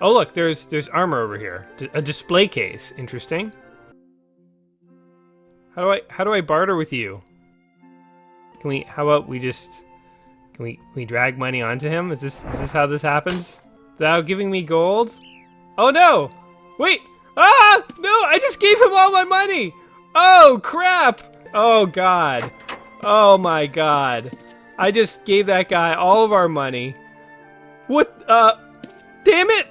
Oh look, there's armor over here. A display case. Interesting. How do I barter with you? Can we? How about we just? Can we drag money onto him? Is this how this happens? Without giving me gold? Oh no! Wait! Ah! No! I just gave him all my money! Oh crap! Oh god! Oh my god! I just gave that guy all of our money. What? Damn it!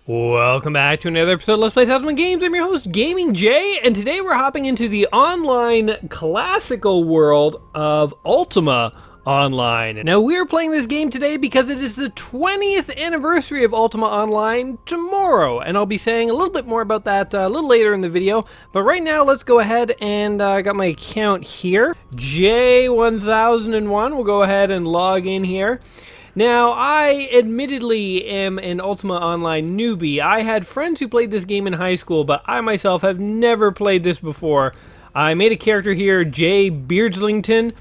Welcome back to another episode of Let's Play 1000 Games. I'm your host, Gaming Jay, and today we're hopping into the online classical world of Ultima Online. Now, we're playing this game today because it is the 20th anniversary of Ultima Online tomorrow, and I'll be saying a little bit more about that a little later in the video. But right now, let's go ahead and I got my account here, J1001. We'll go ahead and log in here. Now, I admittedly am an Ultima Online newbie. I had friends who played this game in high school, but I myself have never played this before. I made a character here, Jay Beardslington.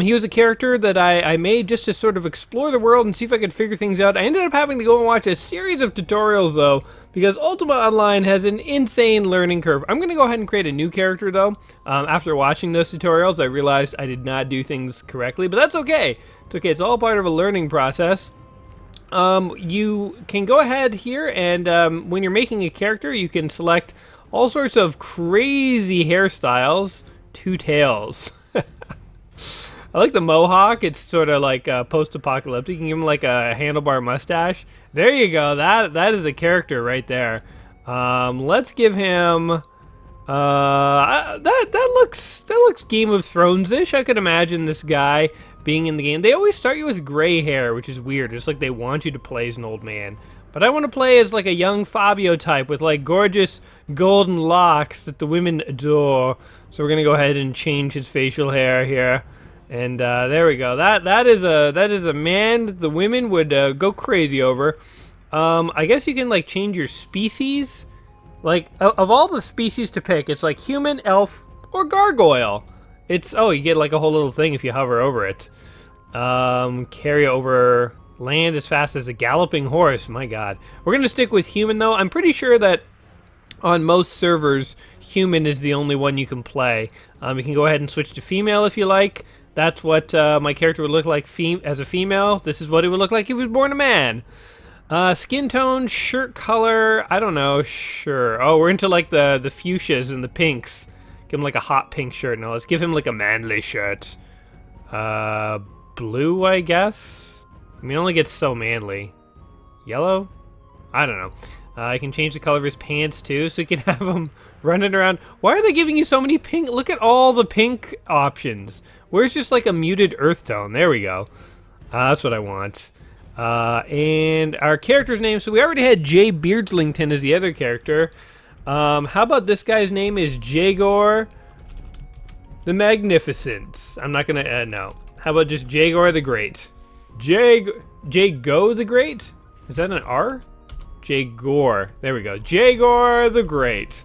He was a character that I made just to sort of explore the world and see if I could figure things out. I ended up having to go and watch a series of tutorials, though, because Ultima Online has an insane learning curve. I'm going to go ahead and create a new character, though. After watching those tutorials, I realized I did not do things correctly, but that's okay. It's okay. It's all part of a learning process. You can go ahead here, and when you're making a character, you can select all sorts of crazy hairstyles. Two tails. I like the mohawk. It's sort of like post-apocalyptic. You can give him like a handlebar mustache. There you go. That is a character right there. Let's give him that looks Game of Thrones-ish. I could imagine this guy being in the game. They always start you with gray hair, which is weird. It's like they want you to play as an old man. But I want to play as like a young Fabio type with like gorgeous golden locks that the women adore. So we're gonna go ahead and change his facial hair here. And there we go. That is a man that the women would go crazy over. I guess you can like change your species. Like of all the species to pick, it's like human, elf, or gargoyle. It's you get like a whole little thing if you hover over it. Carry over land as fast as a galloping horse. My God, we're gonna stick with human though. I'm pretty sure that on most servers, human is the only one you can play. You can go ahead and switch to female if you like. That's what my character would look like as a female. This is what he would look like if he was born a man. Skin tone, shirt color, I don't know, sure. Oh, we're into like the fuchsias and the pinks. Give him like a hot pink shirt. No, let's give him like a manly shirt. Blue, I guess? I mean, it only gets so manly. Yellow? I don't know. I can change the color of his pants too, so you can have him running around. Why are they giving you so many pink? Look at all the pink options. Where's just like a muted earth tone? There we go. That's what I want. And our character's name, so we already had Jay Beardslington as the other character. How about this guy's name is Jagor the Magnificent? I'm not gonna, no. How about just Jagor the Great? Jago the Great? Is that an R? Jagor. There we go. Jagor the Great.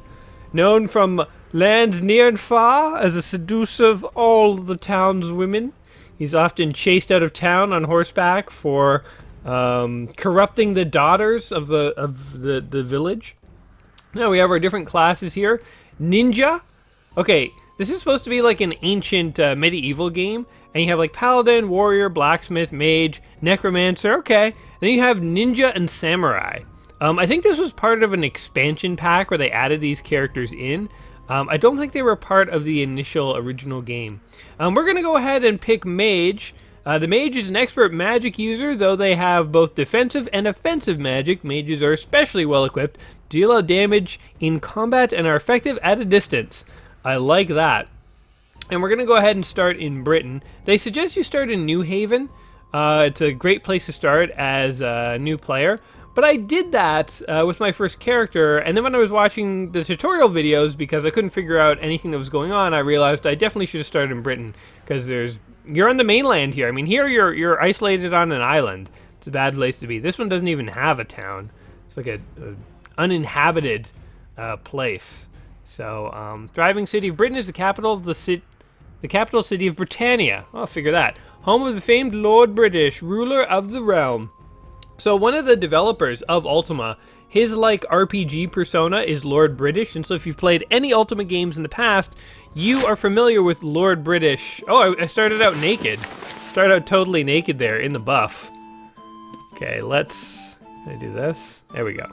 Known from lands near and far as a seducer of all the town's women. He's often chased out of town on horseback for corrupting the daughters of the village. Now we have our different classes here. Ninja. Okay, this is supposed to be like an ancient medieval game. And you have like paladin, warrior, blacksmith, mage, necromancer. Okay. Then you have ninja and samurai. I think this was part of an expansion pack where they added these characters in. I don't think they were part of the initial original game. We're going to go ahead and pick mage. The mage is an expert magic user, though they have both defensive and offensive magic. Mages are especially well equipped, deal out damage in combat, and are effective at a distance. I like that. And we're going to go ahead and start in Britain. They suggest you start in New Haven. It's a great place to start as a new player. But I did that with my first character, and then when I was watching the tutorial videos, because I couldn't figure out anything that was going on, I realized I definitely should have started in Britain, because you're on the mainland here. I mean, here you're isolated on an island. It's a bad place to be. This one doesn't even have a town. It's like a uninhabited place. So, thriving city of Britain is the capital of the The capital city of Britannia. I'll figure that. Home of the famed Lord British, ruler of the realm. So one of the developers of Ultima, his like RPG persona is Lord British, and so if you've played any Ultima games in the past, you are familiar with Lord British. Oh, I started out naked. Started out totally naked there in the buff. Okay, let's... Can I do this? There we go.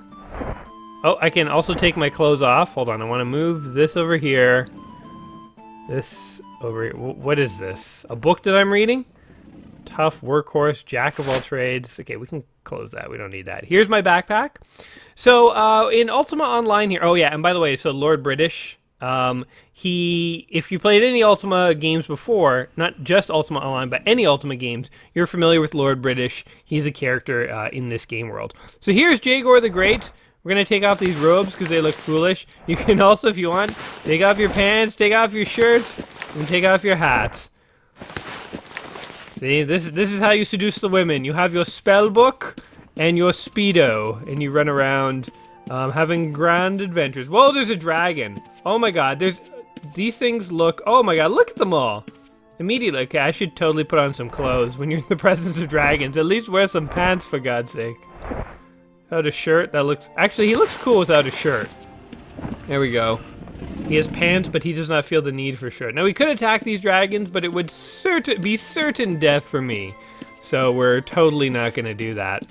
Oh, I can also take my clothes off. Hold on, I want to move this over here. This over here. What is this? A book that I'm reading? Tough workhorse, jack of all trades. Okay, we can close that. We don't need that. Here's my backpack. So in Ultima Online here. Oh yeah, and by the way, so Lord British. If you played any Ultima games before, not just Ultima Online, but any Ultima games, you're familiar with Lord British. He's a character in this game world. So here's Jagor the Great. We're going to take off these robes because they look foolish. You can also, if you want, take off your pants, take off your shirts, and take off your hats. See, this is how you seduce the women. You have your spell book and your Speedo, and you run around having grand adventures. Whoa, there's a dragon. Oh my god, these things look... Oh my god, look at them all. Immediately, okay, I should totally put on some clothes when you're in the presence of dragons. At least wear some pants, for God's sake. Without a shirt, that looks... Actually, he looks cool without a shirt. There we go. He has pants, but he does not feel the need for a shirt. Now, we could attack these dragons, but it would be certain death for me. So we're totally not going to do that.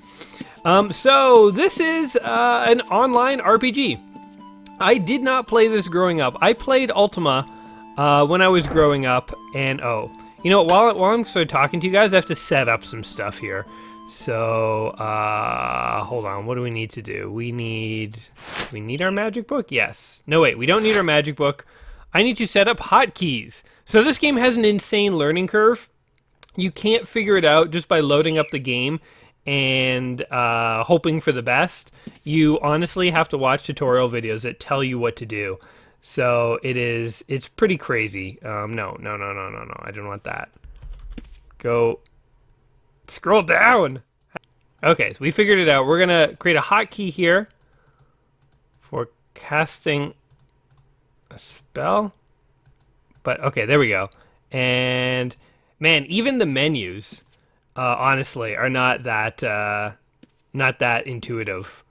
So this is an online RPG. I did not play this growing up. I played Ultima when I was growing up, and oh, you know what, while I'm sort of talking to you guys, I have to set up some stuff here. So hold on, what do we need to do? We need our magic book? Yes. No, wait, we don't need our magic book. I need to set up hotkeys. So this game has an insane learning curve. You can't figure it out just by loading up the game and hoping for the best. You honestly have to watch tutorial videos that tell you what to do. So it's pretty crazy. No, I don't want that. Go, scroll down. Okay, so we figured it out. We're gonna create a hotkey here for casting a spell. But okay, there we go. And man, even the menus, honestly, are not that intuitive.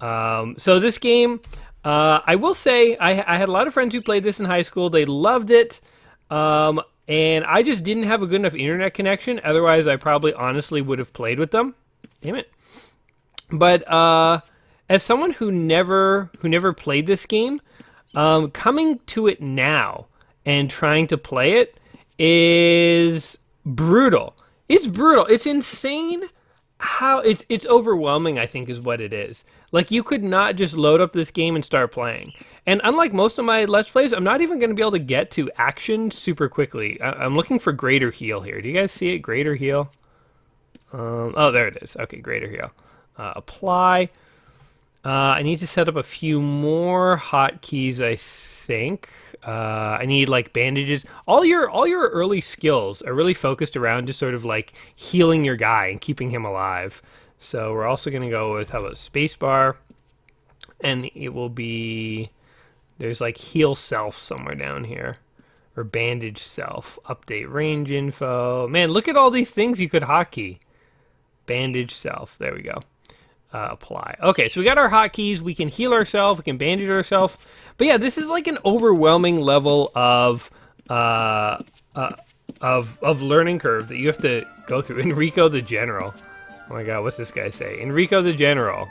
So this game, I will say, I had a lot of friends who played this in high school. They loved it, and I just didn't have a good enough internet connection. Otherwise, I probably honestly would have played with them. Damn it! But as someone who never played this game, coming to it now and trying to play it is brutal. It's brutal. It's insane how it's overwhelming, I think, is what it is. Like, you could not just load up this game and start playing. And unlike most of my Let's Plays, I'm not even going to be able to get to action super quickly. I'm looking for greater heal here. Do you guys see it? Greater heal? Oh, there it is. Okay, greater heal. Apply. I need to set up a few more hotkeys, I think. I need like bandages. All your early skills are really focused around just sort of like healing your guy and keeping him alive. So we're also going to go with, how about spacebar? And it will be, there's like heal self somewhere down here. Or bandage self. Update range info. Man, look at all these things you could hotkey. Bandage self. There we go. Apply. Okay, so we got our hotkeys. We can heal ourselves. We can bandage ourselves. But yeah, this is like an overwhelming level of learning curve that you have to go through. Enrico the General. Oh my god, what's this guy say? Enrico the General.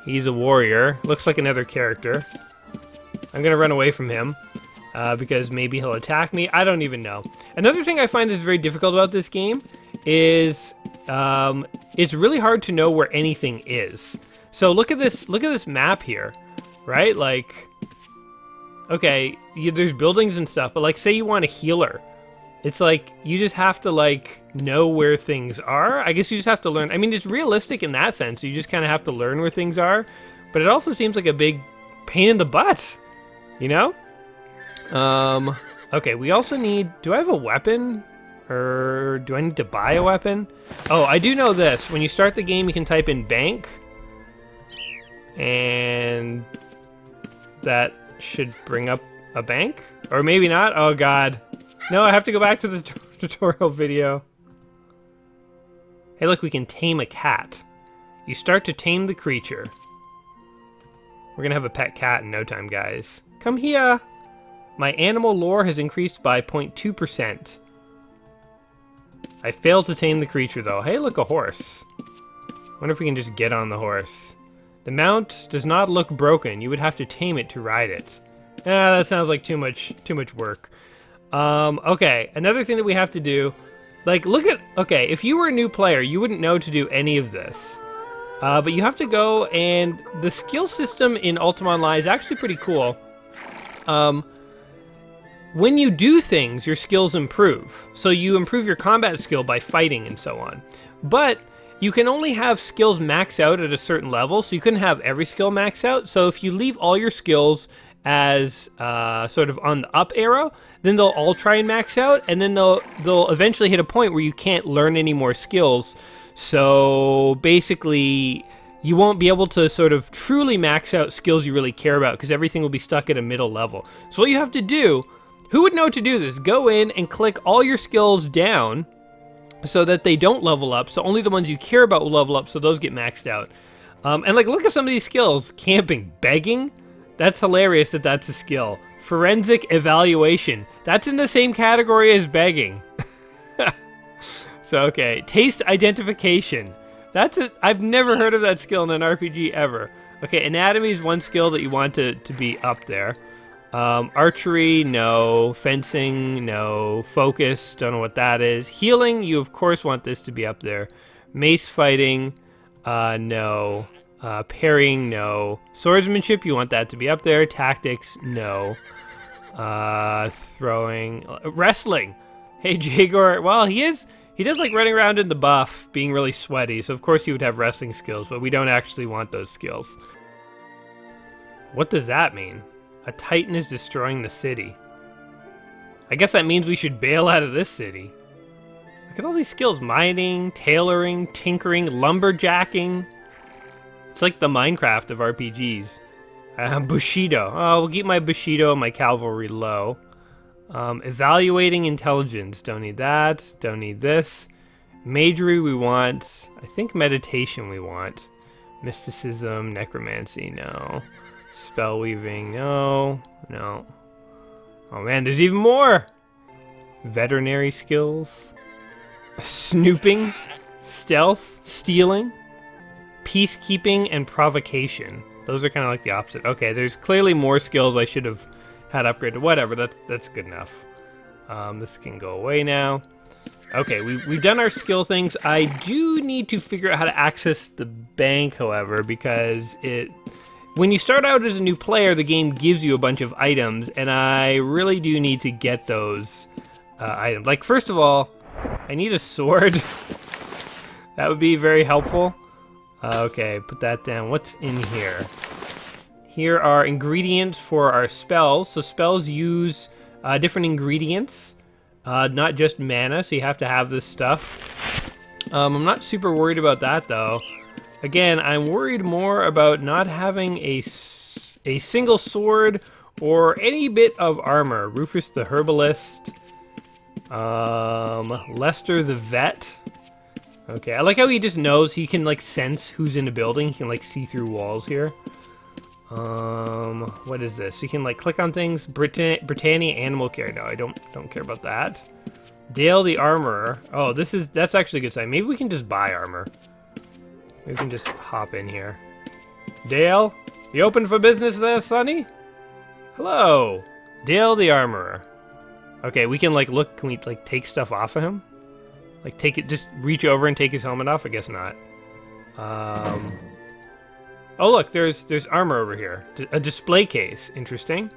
He's a warrior. Looks like another character. I'm gonna run away from him because maybe he'll attack me. I don't even know. Another thing I find is very difficult about this game is it's really hard to know where anything is. So look at this map here, right? Like, okay, there's buildings and stuff, but like, say you want a healer. It's like, you just have to like know where things are. I guess you just have to learn. I mean, it's realistic in that sense. You just kind of have to learn where things are, but it also seems like a big pain in the butt, you know? Okay, we also need, do I have a weapon? Or do I need to buy a weapon? Oh, I do know this. When you start the game, you can type in bank. And that should bring up a bank? Or maybe not. Oh, God. No, I have to go back to the tutorial video. Hey, look, we can tame a cat. You start to tame the creature. We're gonna have a pet cat in no time, guys. Come here. My animal lore has increased by 0.2%. I failed to tame the creature, though. Hey, look, a horse. Wonder if we can just get on the horse. The mount does not look broken. You would have to tame it to ride it. That sounds like too much work. Okay, another thing that we have to do, like, look at, okay, if you were a new player, you wouldn't know to do any of this. But you have to go, and the skill system in Ultima Online is actually pretty cool. When you do things, your skills improve. So you improve your combat skill by fighting and so on. But you can only have skills max out at a certain level, so you couldn't have every skill max out. So if you leave all your skills as sort of on the up arrow, then they'll all try and max out, and then they'll eventually hit a point where you can't learn any more skills. So basically, you won't be able to sort of truly max out skills you really care about, because everything will be stuck at a middle level. So what you have to do, who would know to do this? Go in and click all your skills down so that they don't level up, so only the ones you care about will level up, so those get maxed out. And like, look at some of these skills. Camping, begging, that's hilarious that that's a skill. Forensic evaluation, that's in the same category as begging. So, okay, taste identification. That's it. I've never heard of that skill in an RPG ever. Okay, anatomy is one skill that you want to be up there. Archery, no. Fencing, no. Focus, don't know what that is. Healing, you of course want this to be up there. Mace fighting, no. Parrying, no. Swordsmanship, you want that to be up there. Tactics, no. Throwing, wrestling. Hey, Jagor, well, he does like running around in the buff, being really sweaty, so of course he would have wrestling skills, but we don't actually want those skills. What does that mean? A titan is destroying the city. I guess that means we should bail out of this city. Look at all these skills. Mining, tailoring, tinkering, lumberjacking. It's like the Minecraft of RPGs. Bushido. Oh, we'll keep my Bushido and my cavalry low. Evaluating intelligence. Don't need that. Don't need this. Magery we want. I think meditation we want. Mysticism, necromancy, no. Spell weaving, no. No. Oh man, there's even more! Veterinary skills. Snooping. Stealth. Stealing. Peacekeeping and provocation. Those are kind of like the opposite. Okay, there's clearly more skills I should have had upgraded. Whatever, that's good enough. This can go away now. Okay, we've done our skill things. I do need to figure out how to access the bank, however, because when you start out as a new player, the game gives you a bunch of items, and I really do need to get those items. Like, first of all, I need a sword. That would be very helpful. Okay, put that down. What's in here? Here are ingredients for our spells. So spells use different ingredients, not just mana, so you have to have this stuff. I'm not super worried about that, though. Again, I'm worried more about not having a single sword or any bit of armor. Rufus the Herbalist. Lester the Vet. Okay, I like how he just knows. He can, like, sense who's in the building. He can, like, see through walls here. What is this? You can, like, click on things. Britannia Animal Care. No, I don't care about that. Dale the Armorer. Oh, that's actually a good sign. Maybe we can just buy armor. We can just hop in here. Dale, you open for business there, Sonny? Hello. Dale the Armorer. Okay, we can, like, look. Can we, like, take stuff off of him? Like, take it, just reach over and take his helmet off? I guess not. Oh, look, there's armor over here. A display case. Interesting.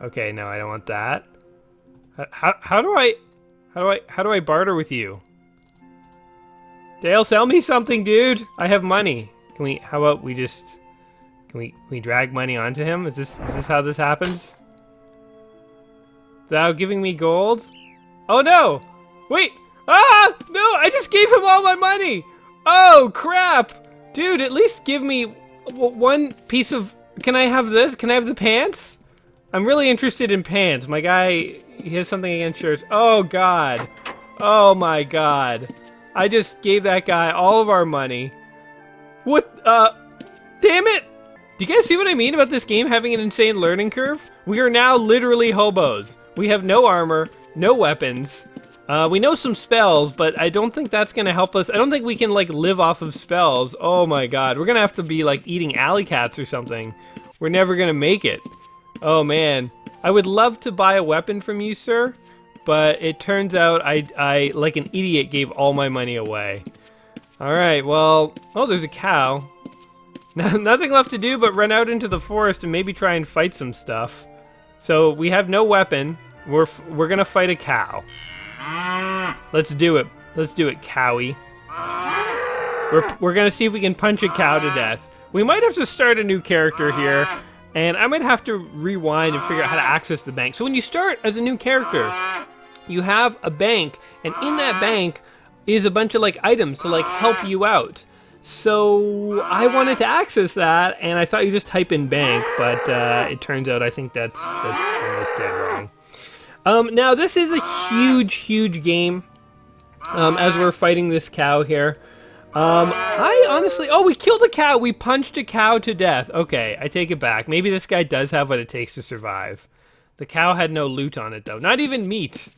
Okay, no, I don't want that. How do I barter with you? Dale, sell me something, dude. I have money. How about we just, can we drag money onto him? Is this how this happens? Thou giving me gold? Oh no! Wait! Ah! No! I just gave him all my money! Oh, crap! Dude, at least give me one piece of... Can I have this? Can I have the pants? I'm really interested in pants. My guy, he has something against shirts. Oh, God. Oh, my God. I just gave that guy all of our money. What, damn it! Do you guys see what I mean about this game having an insane learning curve? We are now literally hobos. We have no armor, no weapons. We know some spells, but I don't think that's gonna help us. I don't think we can, like, live off of spells. Oh my god. We're gonna have to be, like, eating alley cats or something. We're never gonna make it. Oh man. I would love to buy a weapon from you, sir, but it turns out I like an idiot, gave all my money away. Alright, well... Oh, there's a cow. Nothing left to do but run out into the forest and maybe try and fight some stuff. So, we have no weapon. We're gonna fight a cow. Let's do it. Let's do it, cowie. We're gonna see if we can punch a cow to death. We might have to start a new character here, and I might have to rewind and figure out how to access the bank. So when you start as a new character, you have a bank, and in that bank is a bunch of, like, items to, like, help you out. So I wanted to access that, and I thought you just type in bank, but it turns out I think that's almost dead wrong. Now, this is a huge game, as we're fighting this cow here. I honestly... Oh, we killed a cow! We punched a cow to death. Okay, I take it back. Maybe this guy does have what it takes to survive. The cow had no loot on it, though. Not even meat.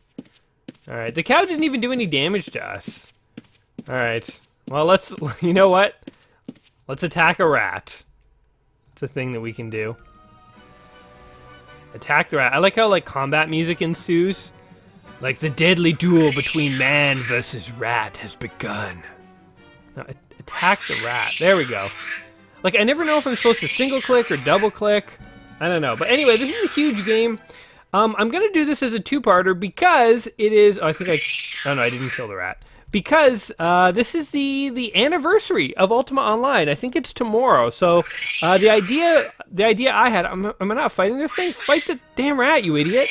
Alright, the cow didn't even do any damage to us. Alright, well, let's... You know what? Let's attack a rat. It's a thing that we can do. Attack the rat. I like how, like, combat music ensues. Like, the deadly duel between man versus rat has begun. Now, attack the rat. There we go. Like, I never know if I'm supposed to single click or double click. I don't know. But anyway, this is a huge game. I'm going to do this as a two-parter because it is... Oh, I think I... Oh, no, I didn't kill the rat. Because this is the anniversary of Ultima Online. I think it's tomorrow. So the idea I had... Am I not fighting this thing? Fight the damn rat, you idiot.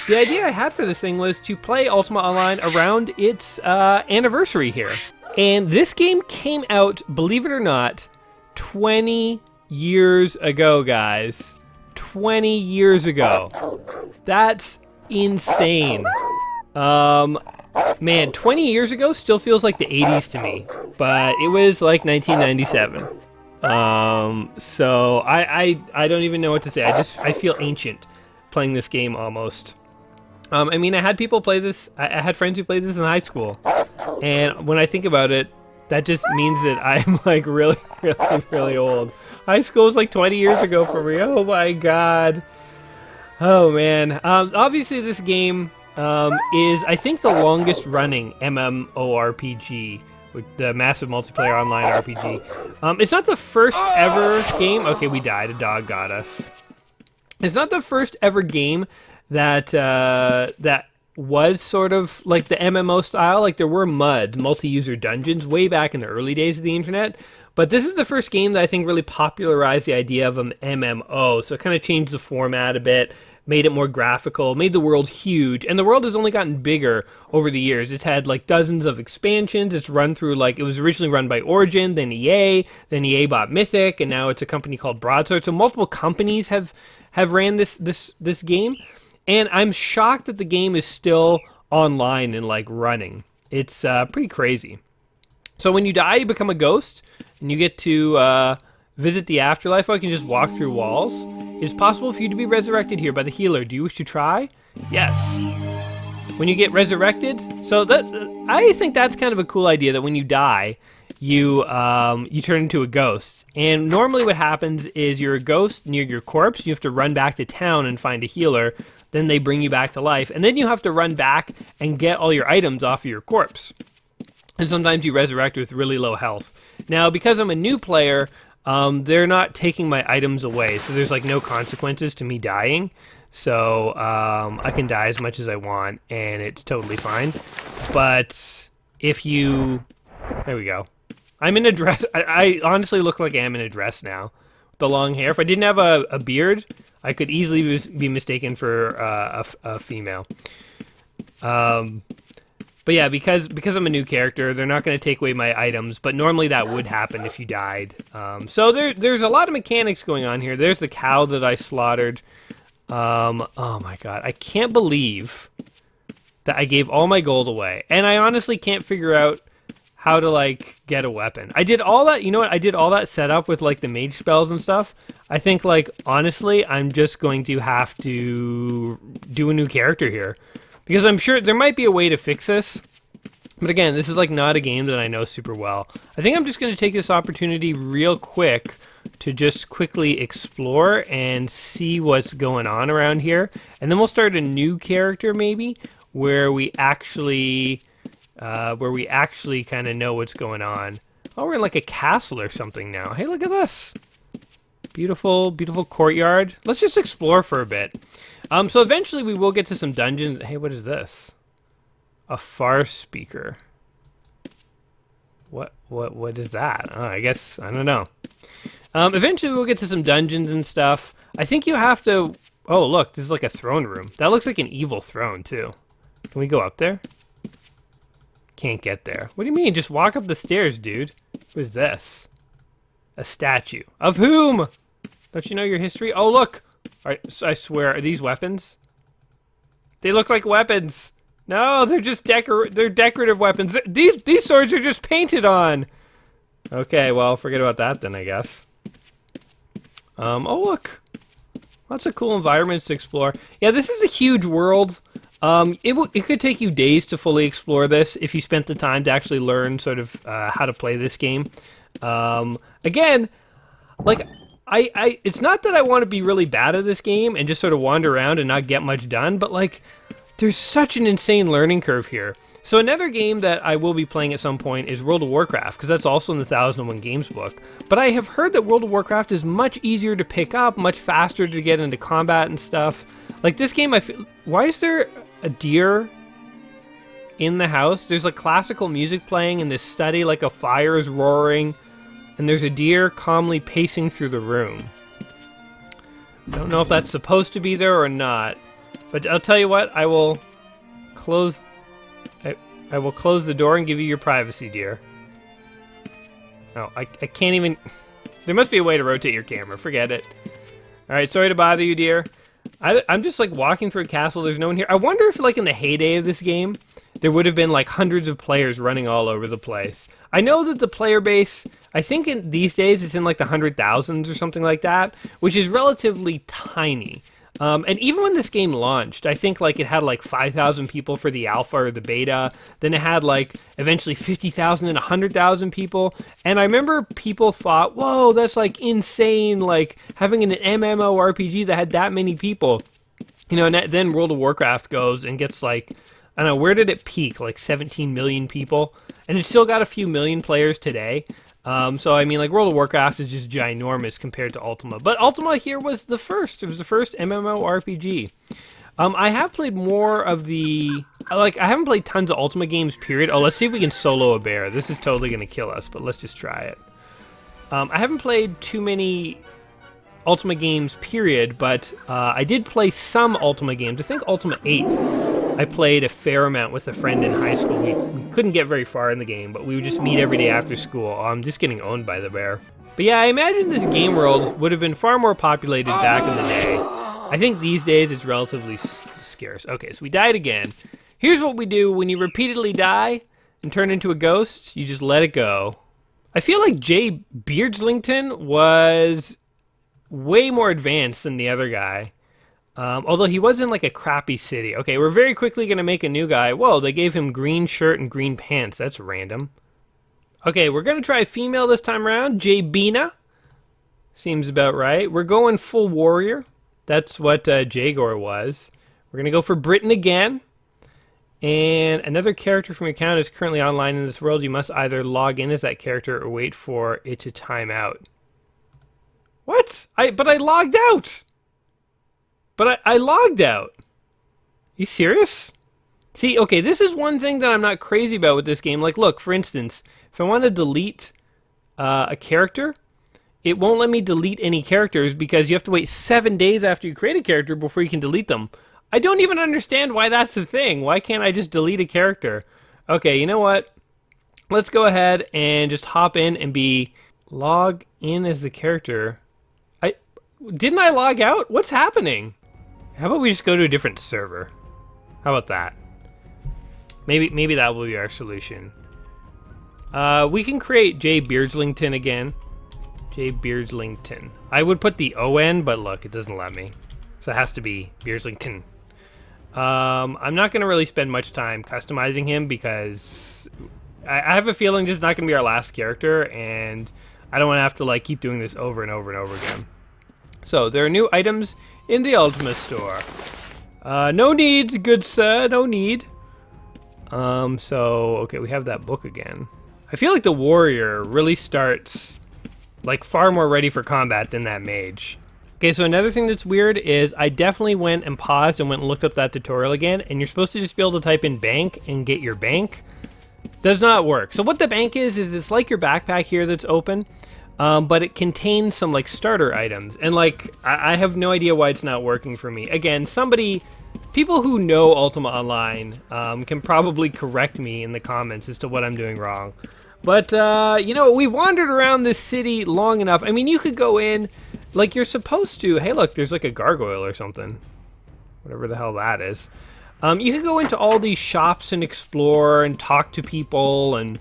The idea I had for this thing was to play Ultima Online around its anniversary here. And this game came out, believe it or not, 20 years ago, guys. 20 years ago. That's insane. Man, 20 years ago still feels like the 80s to me. But it was like 1997. So I don't even know what to say. I feel ancient playing this game almost. I mean, I had people play this. I had friends who played this in high school. And when I think about it, that just means that I'm, like, really old. High school was like 20 years ago for me. Oh my god. Oh man. Obviously this game is, I think, the longest running MMORPG, with the massive multiplayer online RPG. It's not the first ever game. Okay, we died. A dog got us. It's not the first ever game that was sort of like the MMO style. Like, there were multi-user dungeons way back in the early days of the internet. But this is the first game that I think really popularized the idea of an MMO. So it kind of changed the format a bit, made it more graphical, made the world huge. And the world has only gotten bigger over the years. It's had, like, dozens of expansions. It's run through, like, it was originally run by Origin, then EA bought Mythic, and now it's a company called Broadsword. So multiple companies have ran this game. And I'm shocked that the game is still online and, like, running. It's pretty crazy. So when you die, you become a ghost, and you get to visit the afterlife. Or you can just walk through walls. It is possible for you to be resurrected here by the healer. Do you wish to try? Yes. When you get resurrected, so I think that's kind of a cool idea, that when you die, you turn into a ghost. And normally what happens is you're a ghost near your corpse. You have to run back to town and find a healer. Then they bring you back to life. And then you have to run back and get all your items off of your corpse. And sometimes you resurrect with really low health. Now, because I'm a new player, they're not taking my items away. So there's, like, no consequences to me dying. So I can die as much as I want, and it's totally fine. But if you... There we go. I'm in a dress. I honestly look like I am in a dress now. With the long hair. If I didn't have a beard, I could easily be mistaken for a female. But yeah, because I'm a new character, they're not going to take away my items, but normally that would happen if you died. So there's a lot of mechanics going on here. There's the cow that I slaughtered. Oh my god. I can't believe that I gave all my gold away. And I honestly can't figure out how to, like, get a weapon. I did all that, you know what? I did all that setup with, like, the mage spells and stuff. I think, like, honestly, I'm just going to have to do a new character here. Because I'm sure there might be a way to fix this. But again, this is, like, not a game that I know super well. I think I'm just going to take this opportunity real quick to just quickly explore and see what's going on around here. And then we'll start a new character, maybe, where we actually kind of know what's going on. Oh, we're in, like, a castle or something now. Hey, look at this. Beautiful, beautiful courtyard. Let's just explore for a bit. So eventually we will get to some dungeons. Hey, what is this? A farce speaker. What is that? Oh, I guess, I don't know. Eventually we'll get to some dungeons and stuff. I think you have to... Oh, look, this is like a throne room. That looks like an evil throne, too. Can we go up there? Can't get there. What do you mean? Just walk up the stairs, dude. Who is this? A statue. Of whom? Don't you know your history? Oh, look! I swear, are these weapons? They look like weapons! No, they're just they're decorative weapons. These swords are just painted on. Okay, well, forget about that then, I guess. Oh look, lots of cool environments to explore. Yeah, this is a huge world. It could take you days to fully explore this if you spent the time to actually learn sort of how to play this game. Again, like it's not that I want to be really bad at this game and just sort of wander around and not get much done, but like. There's such an insane learning curve here. So another game that I will be playing at some point is World of Warcraft, because that's also in the 1001 Games book. But I have heard that World of Warcraft is much easier to pick up, much faster to get into combat and stuff. Like this game, I feel... Why is there a deer in the house? There's like classical music playing in this study, like a fire is roaring, and there's a deer calmly pacing through the room. I don't know if that's supposed to be there or not. But I'll tell you what, I will close the door and give you your privacy, dear. Oh, I can't even... There must be a way to rotate your camera. Forget it. Alright, sorry to bother you, dear. I'm just, like, walking through a castle. There's no one here. I wonder if, like, in the heyday of this game, there would have been, like, hundreds of players running all over the place. I know that the player base... I think in these days it's in, like, the 100,000s or something like that, which is relatively tiny. And even when this game launched, I think like it had like 5,000 people for the alpha or the beta. Then it had like eventually 50,000 and 100,000 people. And I remember people thought, whoa, that's like insane, like having an MMORPG that had that many people. You know, and then World of Warcraft goes and gets like, I don't know, where did it peak? Like 17 million people? And it's still got a few million players today. So, I mean, like, World of Warcraft is just ginormous compared to Ultima. But Ultima here was the first. It was the first MMORPG. I have played more of the... Like, I haven't played tons of Ultima games, period. Oh, let's see if we can solo a bear. This is totally going to kill us, but let's just try it. I haven't played too many Ultima games, period, but I did play some Ultima games. I think Ultima 8... I played a fair amount with a friend in high school. We couldn't get very far in the game, but we would just meet every day after school. I'm just getting owned by the bear. But yeah, I imagine this game world would have been far more populated back in the day. I think these days it's relatively scarce. Okay, so we died again. Here's what we do when you repeatedly die and turn into a ghost. You just let it go. I feel like Jay Beardslington was way more advanced than the other guy. Although he was in like a crappy city. Okay, we're very quickly going to make a new guy. Whoa, they gave him green shirt and green pants. That's random. Okay, we're going to try female this time around. Jabina. Seems about right. We're going full warrior. That's what Jagor was. We're going to go for Britain again. And another character from your account is currently online in this world. You must either log in as that character or wait for it to time out. What? But I logged out! But I logged out. You serious? See, okay, this is one thing that I'm not crazy about with this game. Like, look, for instance, if I want to delete a character, it won't let me delete any characters because you have to wait 7 days after you create a character before you can delete them. I don't even understand why that's the thing. Why can't I just delete a character? Okay, you know what? Let's go ahead and just hop in and log in as the character. Didn't I log out? What's happening? How about we just go to a different server? How about that? Maybe that will be our solution. We can create J. Beardslington again. J. Beardslington. I would put the O-N, but look, it doesn't let me. So it has to be Beardslington. I'm not going to really spend much time customizing him because I have a feeling this is not going to be our last character, and I don't want to have to like keep doing this over and over and over again. So there are new items in the Ultima store. No need, good sir, no need. Okay, we have that book again. I feel like the warrior really starts like far more ready for combat than that mage. Okay, so another thing that's weird is I definitely went and paused and went and looked up that tutorial again, and you're supposed to just be able to type in bank and get your bank. Does not work. So what the bank is it's like your backpack here that's open, but it contains some like starter items, and like I have no idea why it's not working for me. Again, people who know Ultima Online can probably correct me in the comments as to what I'm doing wrong. But, you know, we wandered around this city long enough. I mean, you could go in like you're supposed to. Hey, look, there's like a gargoyle or something. Whatever the hell that is. You could go into all these shops and explore and talk to people, and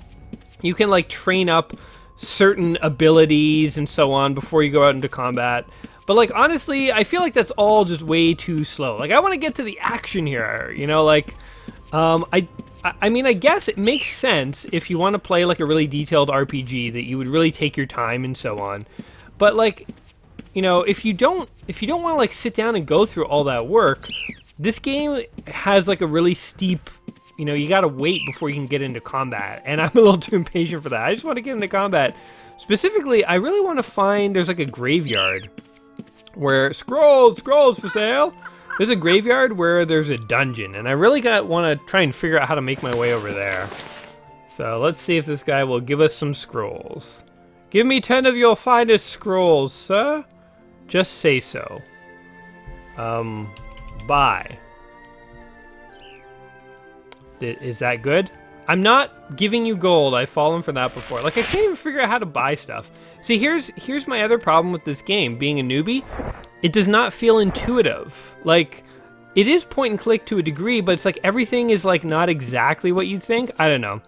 you can like train up certain abilities and so on before you go out into combat. But like honestly, I feel like that's all just way too slow. Like I want to get to the action here, you know, like I mean, I guess it makes sense if you want to play like a really detailed RPG that you would really take your time and so on. But like, you know, if you don't want to like sit down and go through all that work, this game has like a really steep, you know, you got to wait before you can get into combat. And I'm a little too impatient for that. I just want to get into combat. Specifically, I really want to find, there's like a graveyard where scrolls for sale. There's a graveyard where there's a dungeon, and I really want to try and figure out how to make my way over there. So let's see if this guy will give us some scrolls. Give me 10 of your finest scrolls, sir. Just say so. Buy. Is that good? I'm not giving you gold. I've fallen for that before. Like, I can't even figure out how to buy stuff. See, here's my other problem with this game. Being a newbie, it does not feel intuitive. Like, it is point and click to a degree, but it's like everything is like not exactly what you think. I don't know.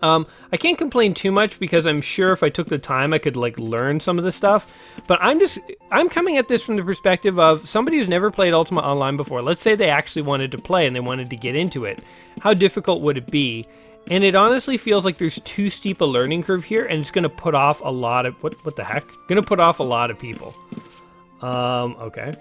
I can't complain too much because I'm sure if I took the time, I could like learn some of the stuff. But I'm coming at this from the perspective of somebody who's never played Ultima Online before. Let's say they actually wanted to play and they wanted to get into it. How difficult would it be? And it honestly feels like there's too steep a learning curve here, and it's going to put off a lot of what the heck? Going to put off a lot of people. Okay.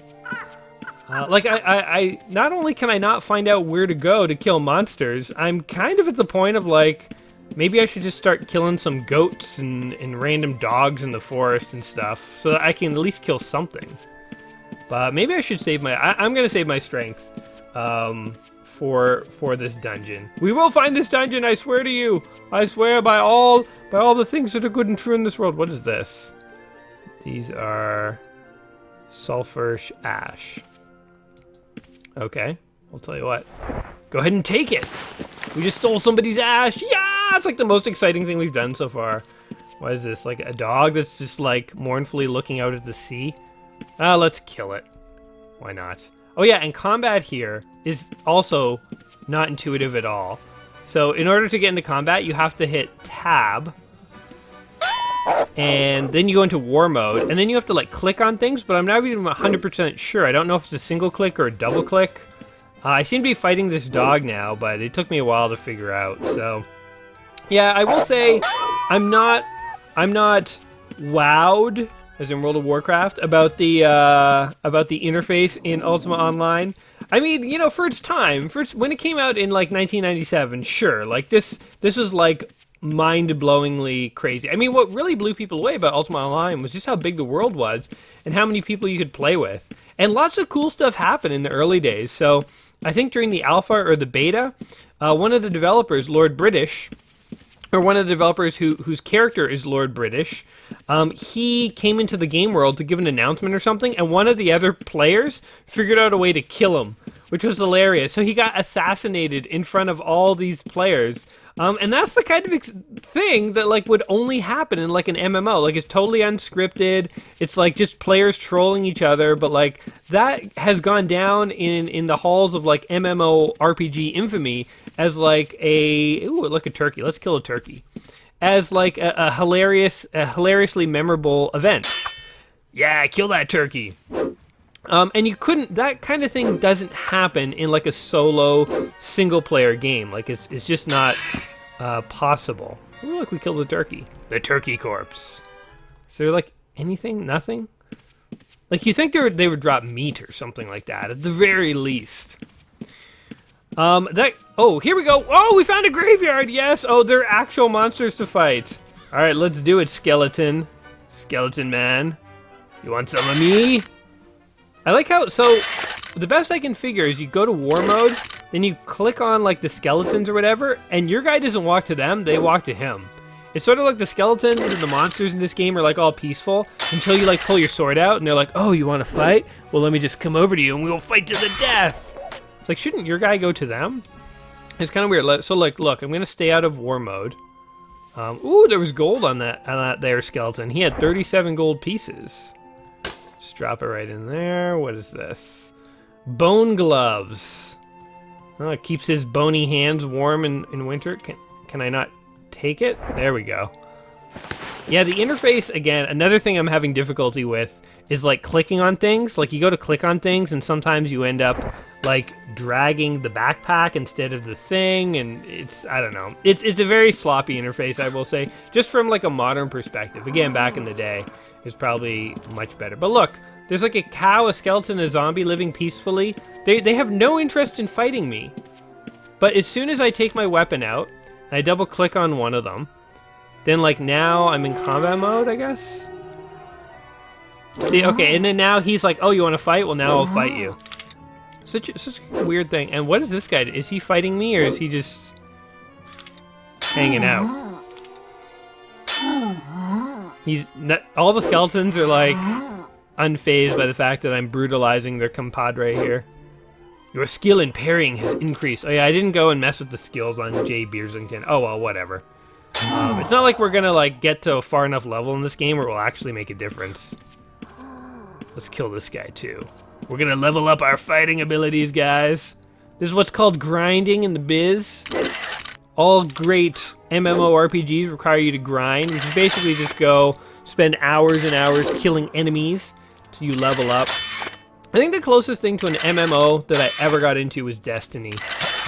Like I not only can I not find out where to go to kill monsters, I'm kind of at the point of like, maybe I should just start killing some goats and random dogs in the forest and stuff, so that I can at least kill something. But maybe I should save I'm gonna save my strength, for this dungeon. We will find this dungeon, I swear to you. I swear by all the things that are good and true in this world. What is this? These are sulfur ash. Okay, I'll tell you what. Go ahead and take it. We just stole somebody's ash. Yeah, it's like the most exciting thing we've done so far. What is this? Like a dog that's just like mournfully looking out at the sea? Let's kill it. Why not? Oh yeah, and combat here is also not intuitive at all. So in order to get into combat, you have to hit tab, and then you go into war mode, and then you have to like click on things, but I'm not even 100% sure. I don't know if it's a single click or a double click. I seem to be fighting this dog now, but it took me a while to figure out. So yeah, I will say I'm not wowed, as in World of Warcraft, about the interface in Ultima Online. I mean, you know, for its time, when it came out in like 1997, sure, like this was like mind-blowingly crazy. I mean, what really blew people away about Ultima Online was just how big the world was and how many people you could play with. And lots of cool stuff happened in the early days. So I think during the alpha or the beta, one of the developers, Lord British, or one of the developers whose character is Lord British, he came into the game world to give an announcement or something, and one of the other players figured out a way to kill him, which was hilarious. So he got assassinated in front of all these players And that's the kind of thing that like would only happen in like an MMO. Like it's totally unscripted. It's like just players trolling each other. But like that has gone down in the halls of like MMO RPG infamy as like look, a turkey. Let's kill a turkey. As like a hilariously memorable event. Yeah, kill that turkey. And you couldn't. That kind of thing doesn't happen in like a solo single-player game. Like it's just not possible. Ooh, look, we killed the turkey. The turkey corpse. Is there like anything? Nothing. Like you think they would drop meat or something like that at the very least. Oh, here we go. Oh, we found a graveyard. Yes. Oh, they're actual monsters to fight. All right, let's do it, skeleton. Skeleton man. You want some of me? I like how, so the best I can figure is you go to war mode, then you click on like the skeletons or whatever, and your guy doesn't walk to them, they walk to him. It's sort of like the skeletons and the monsters in this game are like all peaceful until you like pull your sword out and they're like, oh, you want to fight? Well, let me just come over to you and we will fight to the death. It's like, shouldn't your guy go to them? It's kind of weird. So like, look, I'm going to stay out of war mode. Ooh, there was gold on that there skeleton. He had 37 gold pieces. Just drop it right in there. What is this? Bone gloves. Oh, it keeps his bony hands warm in winter. Can I not take it? There we go. Yeah, the interface, again, another thing I'm having difficulty with is like clicking on things. Like you go to click on things and sometimes you end up like dragging the backpack instead of the thing, and I don't know. It's a very sloppy interface, I will say, just from like a modern perspective. Again, back in the day, it's probably much better. But look, there's like a cow, a skeleton, a zombie living peacefully. They have no interest in fighting me. But as soon as I take my weapon out, I double click on one of them, then like now I'm in combat mode, I guess. See, okay, and then now he's like, oh, you want to fight? Well, now I'll fight you. Such a weird thing. And what is this guy? Is he fighting me or is he just hanging out? He's not, all the skeletons are like unfazed by the fact that I'm brutalizing their compadre here. Your skill in parrying has increased. Oh yeah, I didn't go and mess with the skills on Jay Beersington. Oh well, whatever. It's not like we're gonna like get to a far enough level in this game where it will actually make a difference. Let's kill this guy too. We're gonna level up our fighting abilities, guys. This is what's called grinding in the biz. All great MMORPGs require you to grind, which is basically just go spend hours and hours killing enemies till you level up. I think the closest thing to an MMO that I ever got into was Destiny.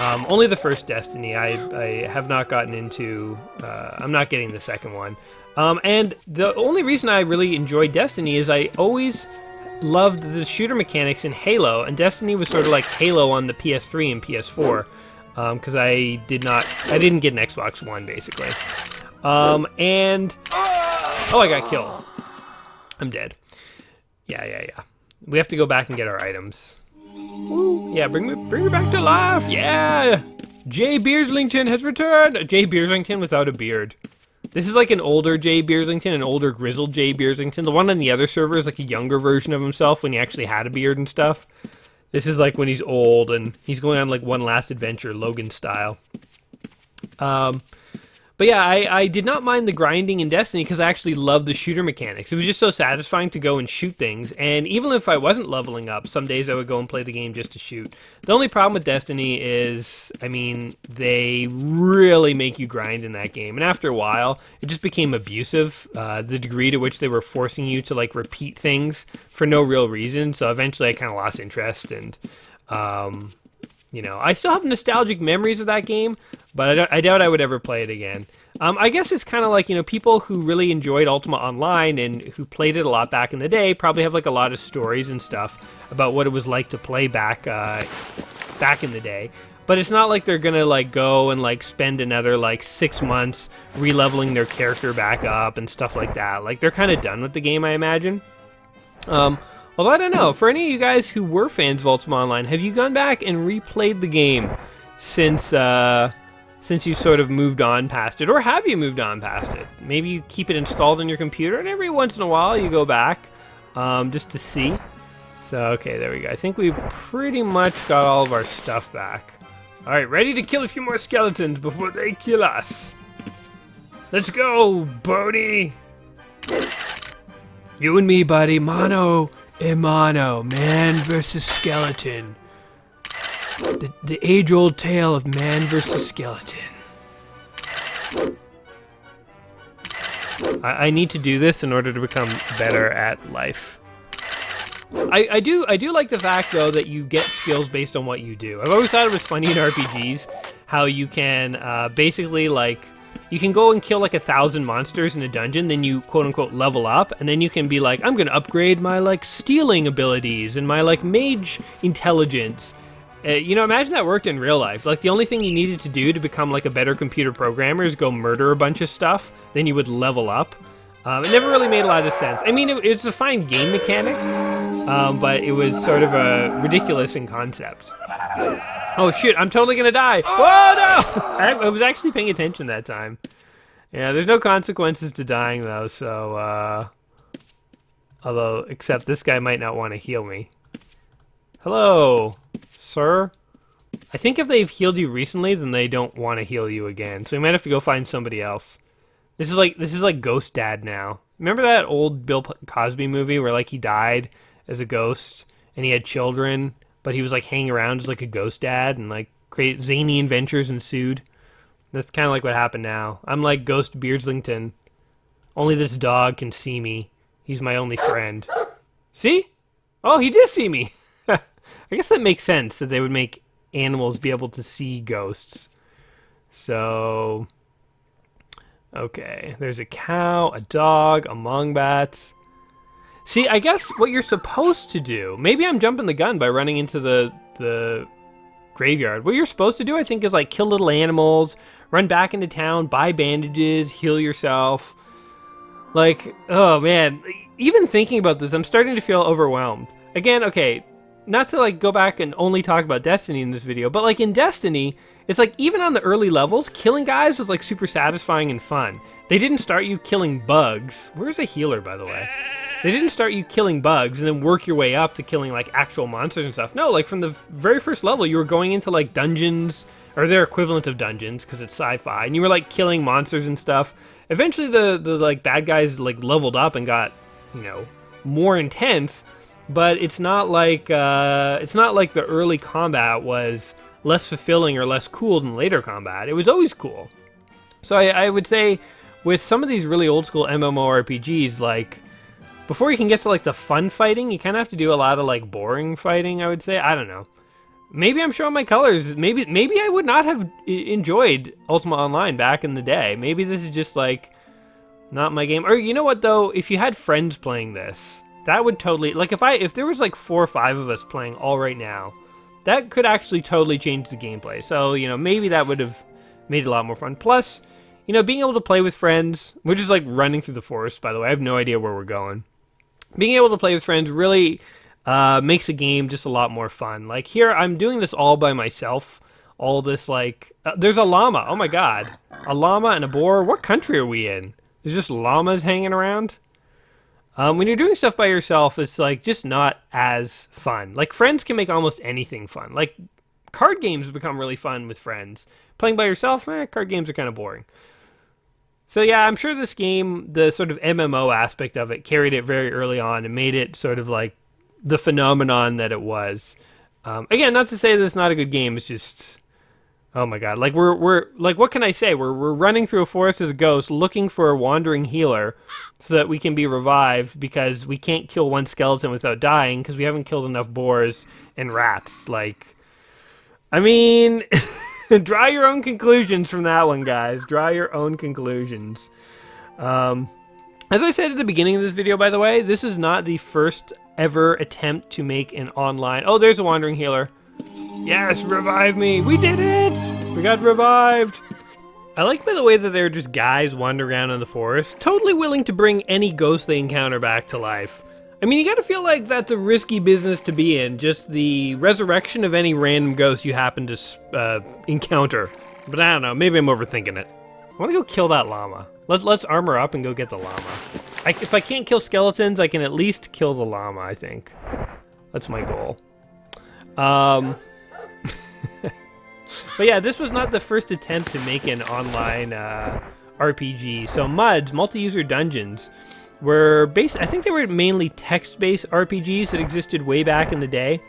Only the first Destiny. I have not gotten into. I'm not getting the second one. And the only reason I really enjoyed Destiny is I always loved the shooter mechanics in Halo, and Destiny was sort of like Halo on the PS3 and PS4, because I didn't get an Xbox One basically. And oh, I got killed. I'm dead. Yeah. We have to go back and get our items. Woo. Yeah, bring me back to life. Yeah, Jay Beerslington has returned. Jay Beerslington without a beard. This is like an older Jay Beerslington, an older grizzled Jay Beerslington. The one on the other server is like a younger version of himself when he actually had a beard and stuff. This is like when he's old and he's going on like one last adventure, Logan style. But yeah, I did not mind the grinding in Destiny because I actually loved the shooter mechanics. It was just so satisfying to go and shoot things. And even if I wasn't leveling up, some days I would go and play the game just to shoot. The only problem with Destiny is, I mean, they really make you grind in that game. And after a while, it just became abusive, the degree to which they were forcing you to like repeat things for no real reason. So eventually I kind of lost interest and... you know, I still have nostalgic memories of that game, but I doubt I would ever play it again. I guess it's kind of like, you know, people who really enjoyed Ultima Online and who played it a lot back in the day probably have like a lot of stories and stuff about what it was like to play back in the day. But it's not like they're gonna like go and like spend another like 6 months re-leveling their character back up and stuff like that. Like they're kind of done with the game, I imagine. Although I don't know, for any of you guys who were fans of Ultima Online, have you gone back and replayed the game since you sort of moved on past it? Or have you moved on past it? Maybe you keep it installed on your computer and every once in a while you go back just to see. So, okay, there we go. I think we pretty much got all of our stuff back. Alright, ready to kill a few more skeletons before they kill us. Let's go, Bodie! You and me, buddy. Mano a mano. Man versus skeleton. The age-old tale of man versus skeleton. I need to do this in order to become better at life. I do like the fact, though, that you get skills based on what you do. I've always thought it was funny in RPGs how you can basically, like, you can go and kill like 1,000 monsters in a dungeon, then you quote-unquote level up, and then you can be like, I'm gonna upgrade my like stealing abilities and my like mage intelligence. You know, imagine that worked in real life. Like, the only thing you needed to do to become like a better computer programmer is go murder a bunch of stuff, then you would level up. It never really made a lot of sense. I mean, it's a fine game mechanic, but it was sort of ridiculous in concept. Oh shit, I'm totally gonna die. Whoa, no! I was actually paying attention that time. Yeah, there's no consequences to dying though, so, although, except this guy might not want to heal me. Hello, sir? I think if they've healed you recently, then they don't want to heal you again, so we might have to go find somebody else. This is like Ghost Dad now. Remember that old Bill Cosby movie where like he died as a ghost and he had children, but he was like hanging around as like a ghost dad and like create zany adventures ensued? That's kind of like what happened now. I'm like Ghost Beardslington. Only this dog can see me. He's my only friend. See? Oh, he did see me. I guess that makes sense that they would make animals be able to see ghosts. So... okay, there's a cow, a dog, a mongbats. See, I guess what you're supposed to do, maybe I'm jumping the gun by running into the graveyard. What you're supposed to do, I think, is like kill little animals, run back into town, buy bandages, heal yourself. Like, oh man, even thinking about this, I'm starting to feel overwhelmed. Again, okay, not to like go back and only talk about Destiny in this video, but like in Destiny, it's like even on the early levels, killing guys was like super satisfying and fun. They didn't start you killing bugs. Where's a healer, by the way? They didn't start you killing bugs and then work your way up to killing like actual monsters and stuff. No, like from the very first level, you were going into like dungeons, or their equivalent of dungeons, because it's sci-fi, and you were like killing monsters and stuff. Eventually the like bad guys like leveled up and got, you know, more intense, but it's not like the early combat was less fulfilling or less cool than later combat. It was always cool. So I would say with some of these really old school MMORPGs, like, before you can get to like the fun fighting, you kind of have to do a lot of like boring fighting, I would say. I don't know. Maybe I'm showing my colors. Maybe I would not have enjoyed Ultima Online back in the day. Maybe this is just like not my game. Or you know what though? If you had friends playing this, that would totally, like, if there was like 4 or 5 of us playing all right now, that could actually totally change the gameplay. So, you know, maybe that would have made it a lot more fun. Plus, you know, being able to play with friends, we're just like running through the forest, by the way. I have no idea where we're going. Being able to play with friends really makes a game just a lot more fun. Like here, I'm doing this all by myself. All this like, there's a llama. Oh my god. A llama and a boar. What country are we in? There's just llamas hanging around. When you're doing stuff by yourself, it's like just not as fun. Like friends can make almost anything fun. Like card games become really fun with friends. Playing by yourself, card games are kind of boring. So yeah, I'm sure this game, the sort of MMO aspect of it, carried it very early on and made it sort of like the phenomenon that it was. Again, not to say that it's not a good game. It's just, oh my god, like we're like, what can I say? We're running through a forest as a ghost, looking for a wandering healer, so that we can be revived because we can't kill one skeleton without dying because we haven't killed enough boars and rats. Like, I mean, draw your own conclusions from that one, guys. Draw your own conclusions. As I said at the beginning of this video, by the way, this is not the first ever attempt to make an online... Oh, there's a wandering healer. Yes, revive me. We did it. We got revived. I like, by the way, that they're just guys wandering around in the forest, totally willing to bring any ghost they encounter back to life. I mean, you gotta feel like that's a risky business to be in, just the resurrection of any random ghost you happen to encounter. But I don't know, maybe I'm overthinking it. I wanna go kill that llama. Let's armor up and go get the llama. If I can't kill skeletons, I can at least kill the llama, I think. That's my goal. But yeah, this was not the first attempt to make an online RPG. So MUDs, multi-user dungeons, were I think they were mainly text-based RPGs that existed way back in the day,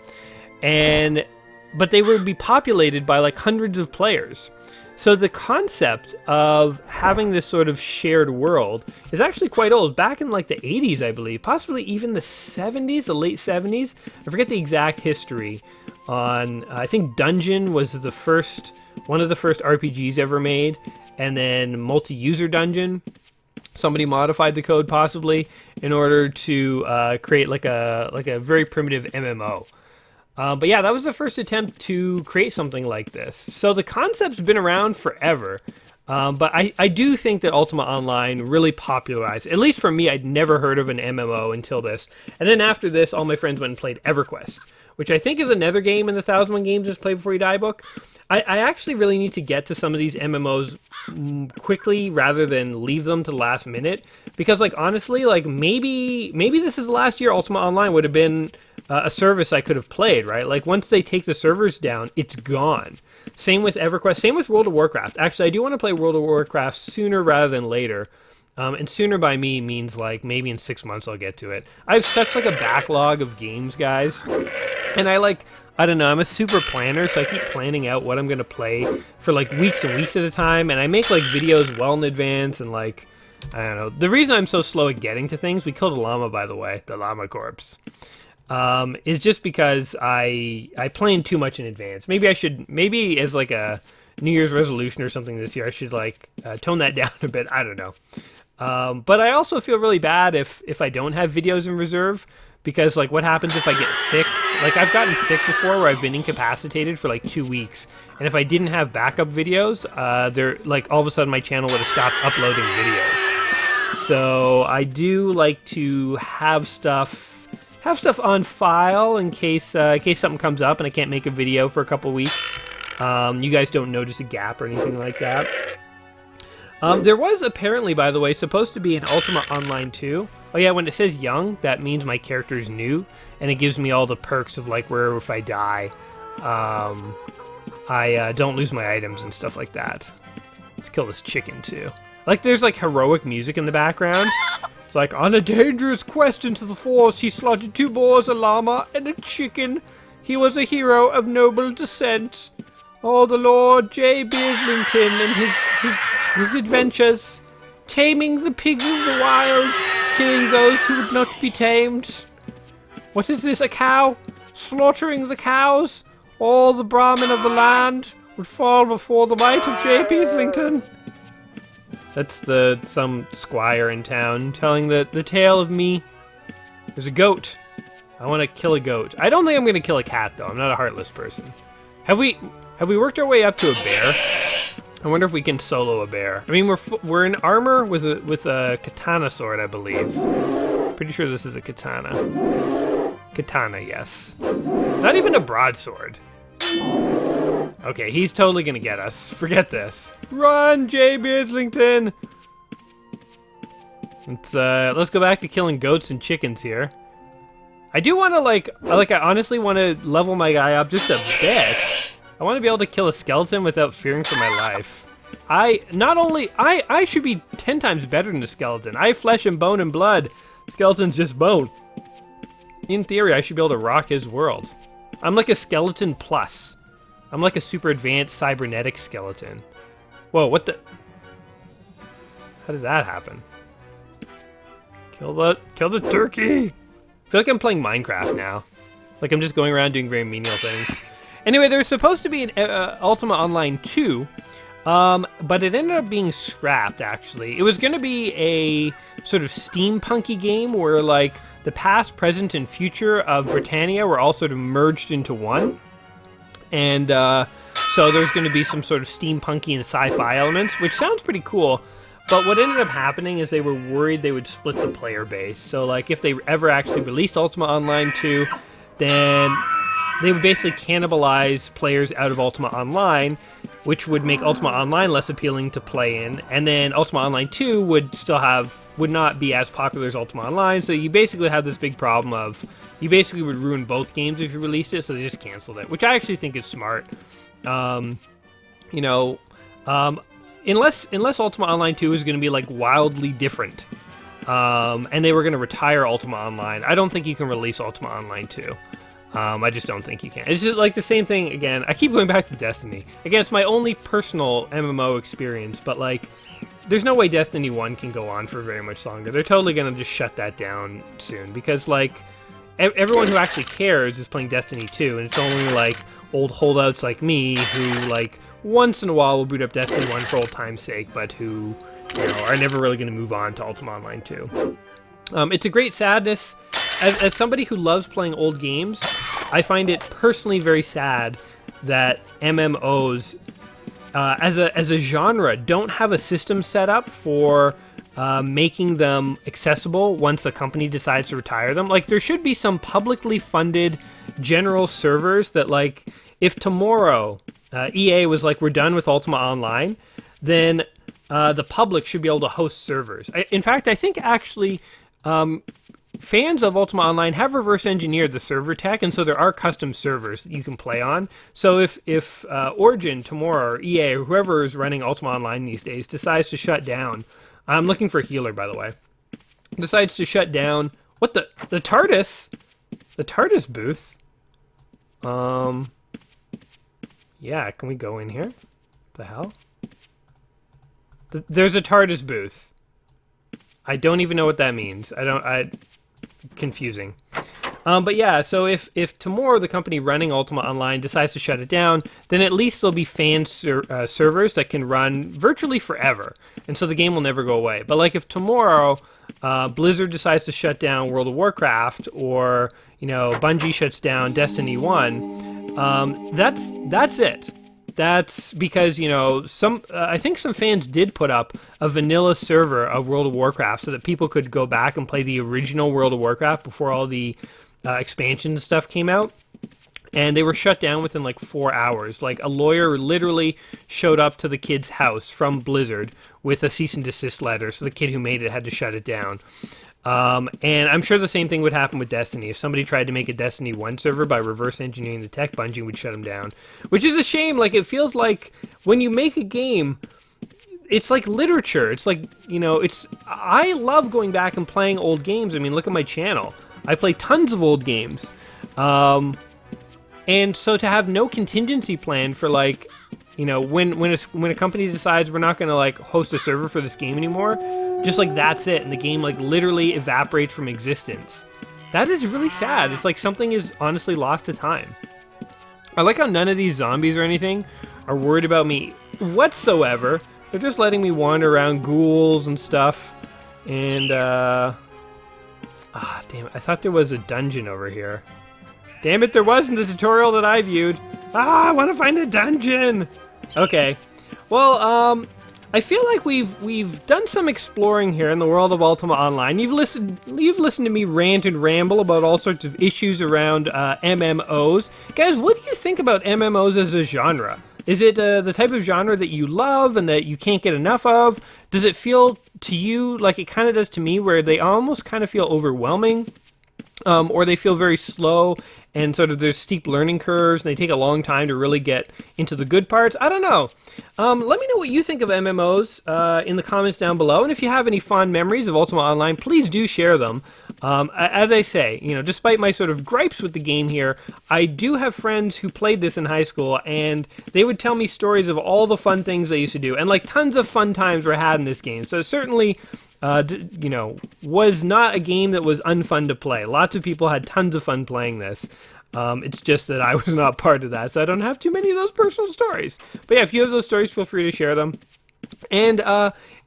but they would be populated by like hundreds of players. So the concept of having this sort of shared world is actually quite old. Back in like the 80s, I believe, possibly even the 70s, the late 70s. I forget the exact history on, I think Dungeon was one of the first RPGs ever made, and then multi-user Dungeon. Somebody modified the code possibly in order to create like a very primitive MMO. But yeah, that was the first attempt to create something like this. So the concept's been around forever, but I do think that Ultima Online really popularized, at least for me. I'd never heard of an MMO until this. And then after this, all my friends went and played EverQuest, which I think is another game in the 1001 Games Just Play Before You Die book. I actually really need to get to some of these MMOs quickly rather than leave them to the last minute. Because, like, honestly, like, maybe this is the last year Ultima Online would have been a service I could have played, right? Like, once they take the servers down, it's gone. Same with EverQuest, same with World of Warcraft. Actually, I do want to play World of Warcraft sooner rather than later. And sooner by me means, like, maybe in 6 months I'll get to it. I have such, like, a backlog of games, guys. And I don't know, I'm a super planner, so I keep planning out what I'm going to play for, like, weeks and weeks at a time. And I make, like, videos well in advance and, like, I don't know. The reason I'm so slow at getting to things, we killed a llama, by the way, the llama corpse, is just because I plan too much in advance. Maybe as, like, a New Year's resolution or something this year, I should, like, tone that down a bit. I don't know. But I also feel really bad if I don't have videos in reserve, because, like, what happens if I get sick? Like, I've gotten sick before where I've been incapacitated for, like, 2 weeks. And if I didn't have backup videos, all of a sudden my channel would have stopped uploading videos. So I do like to have stuff on file in case something comes up and I can't make a video for a couple weeks. You guys don't notice a gap or anything like that. There was apparently, by the way, supposed to be an Ultima Online 2. Oh yeah, when it says young, that means my character's new, and it gives me all the perks of, like, where if I die, I don't lose my items and stuff like that. Let's kill this chicken, too. Like, there's, like, heroic music in the background. It's like, on a dangerous quest into the forest, he slaughtered 2 boars, a llama, and a chicken. He was a hero of noble descent. Oh, the Lord J. Beardlington and his adventures, taming the pigs of the wild, killing those who would not be tamed. What is this, a cow? Slaughtering the cows? All the Brahmin of the land would fall before the might of J. Beardlington. That's some squire in town telling the tale of me. There's a goat. I want to kill a goat. I don't think I'm going to kill a cat, though. I'm not a heartless person. Have we worked our way up to a bear? I wonder if we can solo a bear. I mean, we're in armor with a katana sword, I believe. Pretty sure this is a katana. Katana, yes. Not even a broadsword. Okay, he's totally gonna get us. Forget this. Run, J. Beardslington! Let's go back to killing goats and chickens here. I do want to, I honestly want to level my guy up just a bit. I want to be able to kill a skeleton without fearing for my life. I should be 10 times better than a skeleton. I have flesh and bone and blood. Skeleton's just bone. In theory, I should be able to rock his world. I'm like a skeleton plus. I'm like a super advanced cybernetic skeleton. Whoa, what the? How did that happen? Kill the turkey! I feel like I'm playing Minecraft now. Like I'm just going around doing very menial things. Anyway, there's supposed to be an Ultima Online 2, but it ended up being scrapped, actually. It was going to be a sort of steampunky game where, like, the past, present, and future of Britannia were all sort of merged into one. And so there's going to be some sort of steampunky and sci-fi elements, which sounds pretty cool. But what ended up happening is they were worried they would split the player base. So, like, if they ever actually released Ultima Online 2, then they would basically cannibalize players out of Ultima Online, which would make Ultima Online less appealing to play in. And then Ultima Online 2 would not be as popular as Ultima Online. So you basically have this big problem of, you basically would ruin both games if you released it, so they just canceled it, which I actually think is smart. you know, unless Ultima Online 2 is going to be like wildly different, and they were going to retire Ultima Online, I don't think you can release Ultima Online 2. I just don't think you can. It's just like the same thing again. I keep going back to Destiny. Again, it's my only personal MMO experience, but like, there's no way Destiny 1 can go on for very much longer. They're totally going to just shut that down soon because like, everyone who actually cares is playing Destiny 2, and it's only like old holdouts like me who like once in a while will boot up Destiny 1 for old time's sake, but who, you know, are never really going to move on to Ultima Online 2. It's a great sadness. As somebody who loves playing old games, I find it personally very sad that MMOs, as a genre, don't have a system set up for making them accessible once the company decides to retire them. Like, there should be some publicly funded general servers that, like, if tomorrow EA was like, we're done with Ultima Online, then the public should be able to host servers. In fact, I think actually fans of Ultima Online have reverse engineered the server tech, and so there are custom servers that you can play on. So if Origin tomorrow, or EA, or whoever is running Ultima Online these days decides to shut down, I'm looking for a healer, by the way, decides to shut down, what the TARDIS? The TARDIS booth? Yeah, can we go in here? The hell? There's a TARDIS booth. I don't even know what that means. Confusing. But yeah, so if tomorrow the company running Ultima Online decides to shut it down, then at least there'll be fan servers that can run virtually forever, and so the game will never go away. But like if tomorrow Blizzard decides to shut down World of Warcraft, or you know Bungie shuts down Destiny 1, that's it. That's because, you know, I think some fans did put up a vanilla server of World of Warcraft so that people could go back and play the original World of Warcraft before all the expansion stuff came out. And they were shut down within like 4 hours. Like, a lawyer literally showed up to the kid's house from Blizzard with a cease and desist letter, so the kid who made it had to shut it down. And I'm sure the same thing would happen with Destiny. If somebody tried to make a Destiny 1 server by reverse engineering the tech, Bungie would shut them down. Which is a shame. Like, it feels like when you make a game, it's like literature. It's like, you know, I love going back and playing old games. I mean, look at my channel. I play tons of old games. And so to have no contingency plan for, like, you know, when a company decides we're not going to, like, host a server for this game anymore, just like that's it, and the game like literally evaporates from existence. That is really sad. It's like something is honestly lost to time. I like how none of these zombies or anything are worried about me whatsoever. They're just letting me wander around, ghouls and stuff. And damn it, I thought there was a dungeon over here. Damn it, there wasn't the tutorial that I viewed. I want to find a dungeon. Okay. Well, I feel like we've done some exploring here in the world of Ultima Online. You've listened to me rant and ramble about all sorts of issues around MMOs. Guys, what do you think about MMOs as a genre? Is it the type of genre that you love and that you can't get enough of? Does it feel to you like it kind of does to me, where they almost kind of feel overwhelming? Or they feel very slow and sort of there's steep learning curves and they take a long time to really get into the good parts? I don't know. Let me know what you think of MMOs in the comments down below. And if you have any fond memories of Ultima Online, please do share them. As I say, you know, despite my sort of gripes with the game here, I do have friends who played this in high school, and they would tell me stories of all the fun things they used to do. And like tons of fun times were had in this game. So certainly, you know, was not a game that was unfun to play. Lots of people had tons of fun playing this. It's just that I was not part of that, so I don't have too many of those personal stories. But yeah, if you have those stories, feel free to share them. And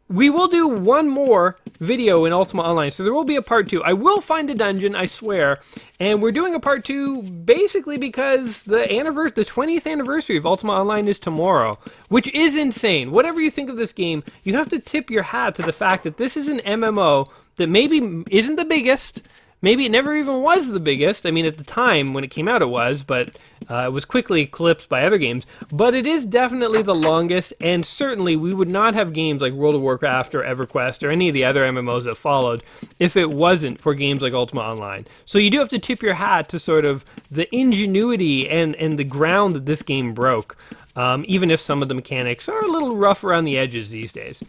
we will do one more video in Ultima Online, so there will be a part 2. I will find a dungeon, I swear. And we're doing a part 2 basically because the 20th anniversary of Ultima Online is tomorrow, which is insane. Whatever you think of this game, you have to tip your hat to the fact that this is an MMO that maybe isn't the biggest. Maybe it never even was the biggest. I mean, at the time when it came out it was, but it was quickly eclipsed by other games. But it is definitely the longest, and certainly we would not have games like World of Warcraft or EverQuest or any of the other MMOs that followed if it wasn't for games like Ultima Online. So you do have to tip your hat to sort of the ingenuity and the ground that this game broke. even if some of the mechanics are a little rough around the edges these days.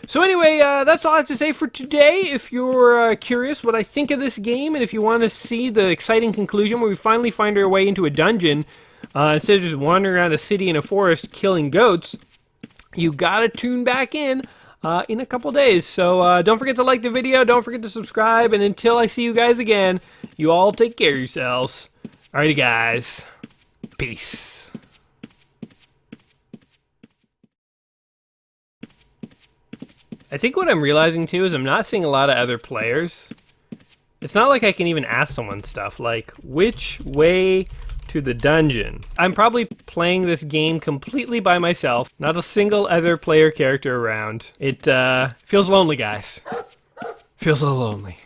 So anyway, that's all I have to say for today. If you're curious what I think of this game, and if you want to see the exciting conclusion where we finally find our way into a dungeon, instead of just wandering around a city and a forest killing goats, you gotta tune back in a couple days. So don't forget to like the video, don't forget to subscribe, and until I see you guys again, you all take care of yourselves. Alrighty guys, peace. I think what I'm realizing too is I'm not seeing a lot of other players. It's not like I can even ask someone stuff like, which way to the dungeon? I'm probably playing this game completely by myself. Not a single other player character around. It feels lonely, guys. Feels a little lonely.